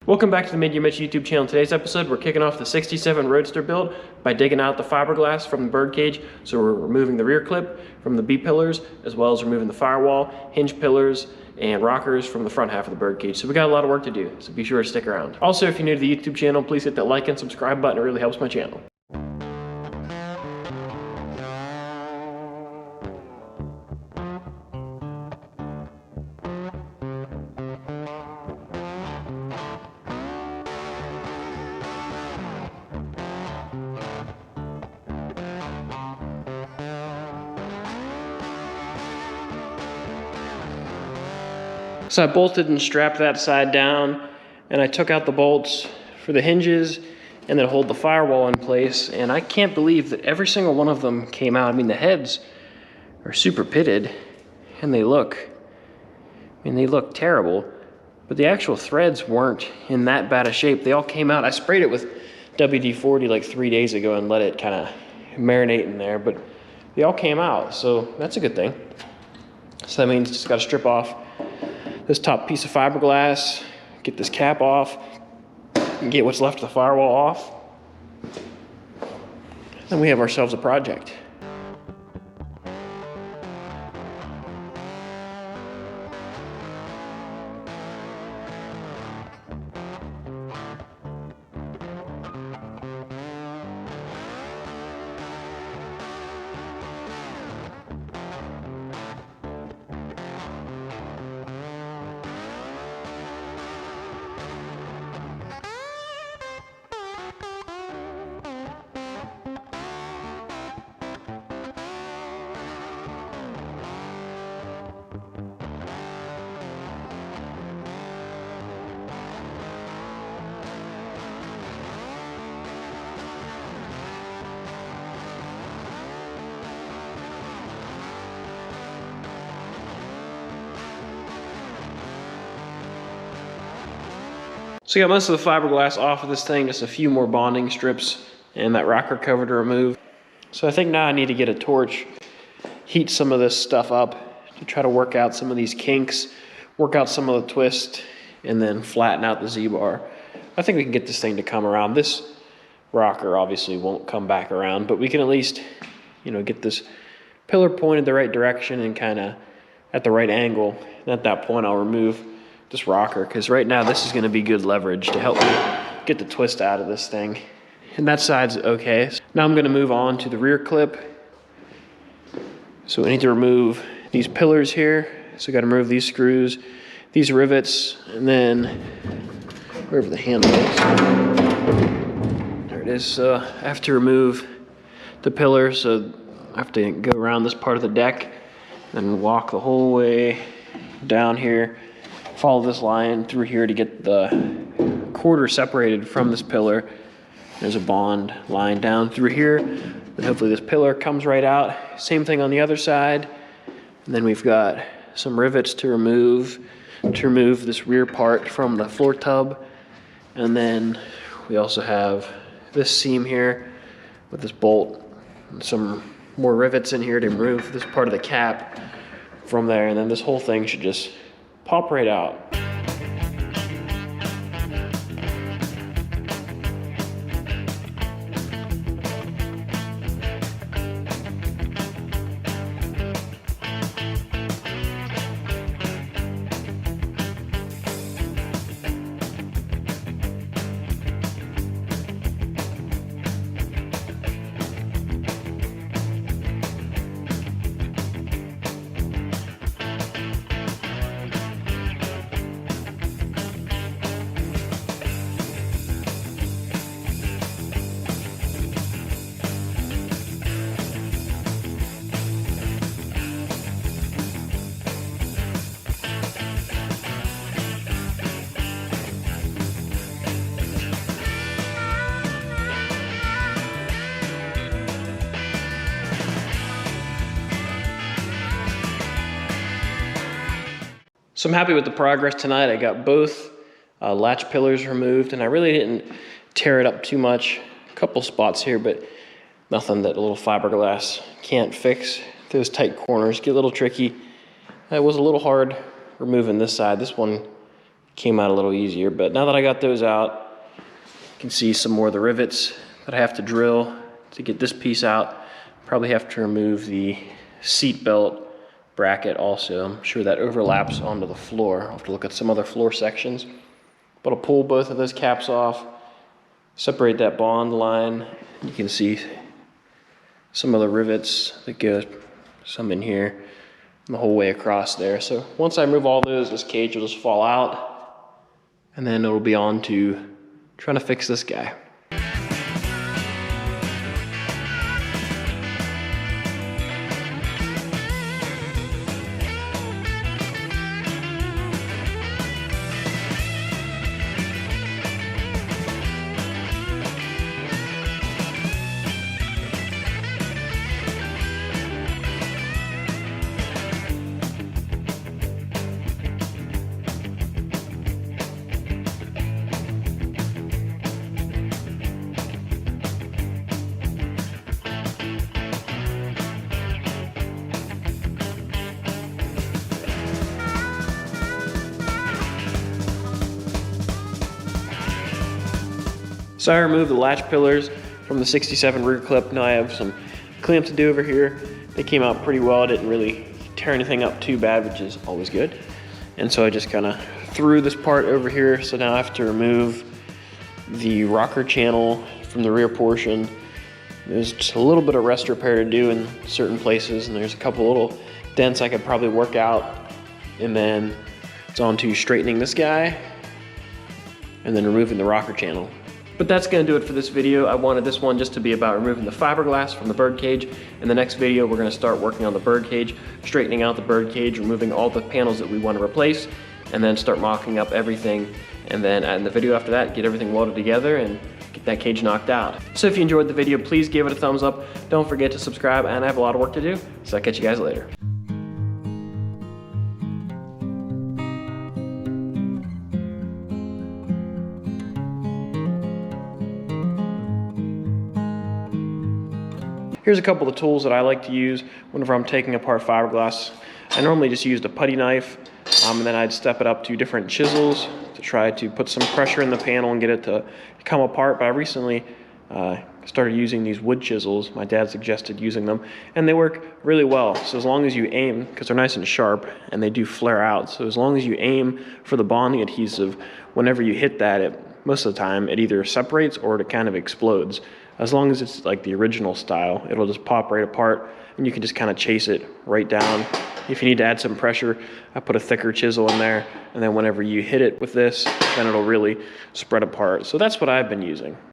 Welcome back to the Mid-Year YouTube channel. In today's episode, we're kicking off the 67 Roadster build by digging out the fiberglass from the Birdcage. So we're removing the rear clip from the B-pillars, as well as removing the firewall, hinge pillars, and rockers from the front half of the Birdcage. So we got a lot of work to do, so be sure to stick around. Also, if you're new to the YouTube channel, please hit that like and subscribe button. It really helps my channel. So I bolted and strapped that side down, and I took out the bolts for the hinges and then hold the firewall in place. And I can't believe that every single one of them came out. I mean, the heads are super pitted and they look terrible, but the actual threads weren't in that bad a shape. They all came out. I sprayed it with WD-40 like 3 days ago and let it kind of marinate in there, but they all came out, so that's a good thing. So that means just got to strip off this top piece of fiberglass, get this cap off, and get what's left of the firewall off. Then we have ourselves a project. So I got most of the fiberglass off of this thing, just a few more bonding strips and that rocker cover to remove. So I think now I need to get a torch, heat some of this stuff up to try to work out some of these kinks, work out some of the twist, and then flatten out the Z-bar. I think we can get this thing to come around. This rocker obviously won't come back around, but we can at least, get this pillar pointed the right direction and kind of at the right angle. And at that point, I'll remove this rocker, because right now this is going to be good leverage to help me get the twist out of this thing. And that side's okay. Now I'm going to move on to the rear clip. So we need to remove these pillars here. So I got to remove these screws, these rivets, and then wherever the handle is. There it is. So I have to remove the pillar. So I have to go around this part of the deck and walk the whole way down here. Follow this line through here to get the quarter separated from this pillar. There's a bond line down through here, and hopefully this pillar comes right out. Same thing on the other side. And then we've got some rivets to remove this rear part from the floor tub. And then we also have this seam here with this bolt and some more rivets in here to remove this part of the cap from there. And then this whole thing should just pop right out. So I'm happy with the progress tonight. I got both latch pillars removed, and I really didn't tear it up too much. A couple spots here, but nothing that a little fiberglass can't fix. Those tight corners get a little tricky. It was a little hard removing this side. This one came out a little easier. But now that I got those out, you can see some more of the rivets that I have to drill to get this piece out. Probably have to remove the seat belt bracket also. I'm sure that overlaps onto the floor. I'll have to look at some other floor sections. But I'll pull both of those caps off, separate that bond line. You can see some of the rivets that go, some in here, and the whole way across there. So once I remove all those, this cage will just fall out, and then it'll be on to trying to fix this guy. So I removed the latch pillars from the 67 rear clip. Now I have some cleanup to do over here. They came out pretty well. I didn't really tear anything up too bad, which is always good. And so I just kind of threw this part over here. So now I have to remove the rocker channel from the rear portion. There's just a little bit of rest repair to do in certain places, and there's a couple little dents I could probably work out. And then it's on to straightening this guy and then removing the rocker channel. But that's gonna do it for this video. I wanted this one just to be about removing the fiberglass from the birdcage. In the next video, we're gonna start working on the birdcage, straightening out the birdcage, removing all the panels that we want to replace, and then start mocking up everything. And then in the video after that, get everything welded together and get that cage knocked out. So if you enjoyed the video, please give it a thumbs up. Don't forget to subscribe, and I have a lot of work to do. So I'll catch you guys later. Here's a couple of tools that I like to use whenever I'm taking apart fiberglass. I normally just used a putty knife, and then I'd step it up to different chisels to try to put some pressure in the panel and get it to come apart. But I recently started using these wood chisels. My dad suggested using them, and they work really well. So as long as you aim, because they're nice and sharp, and they do flare out, so as long as you aim for the bonding adhesive, whenever you hit that, most of the time it either separates or it kind of explodes. As long as it's like the original style, it'll just pop right apart, and you can just kind of chase it right down. If you need to add some pressure, I put a thicker chisel in there, and then whenever you hit it with this, then it'll really spread apart. So that's what I've been using.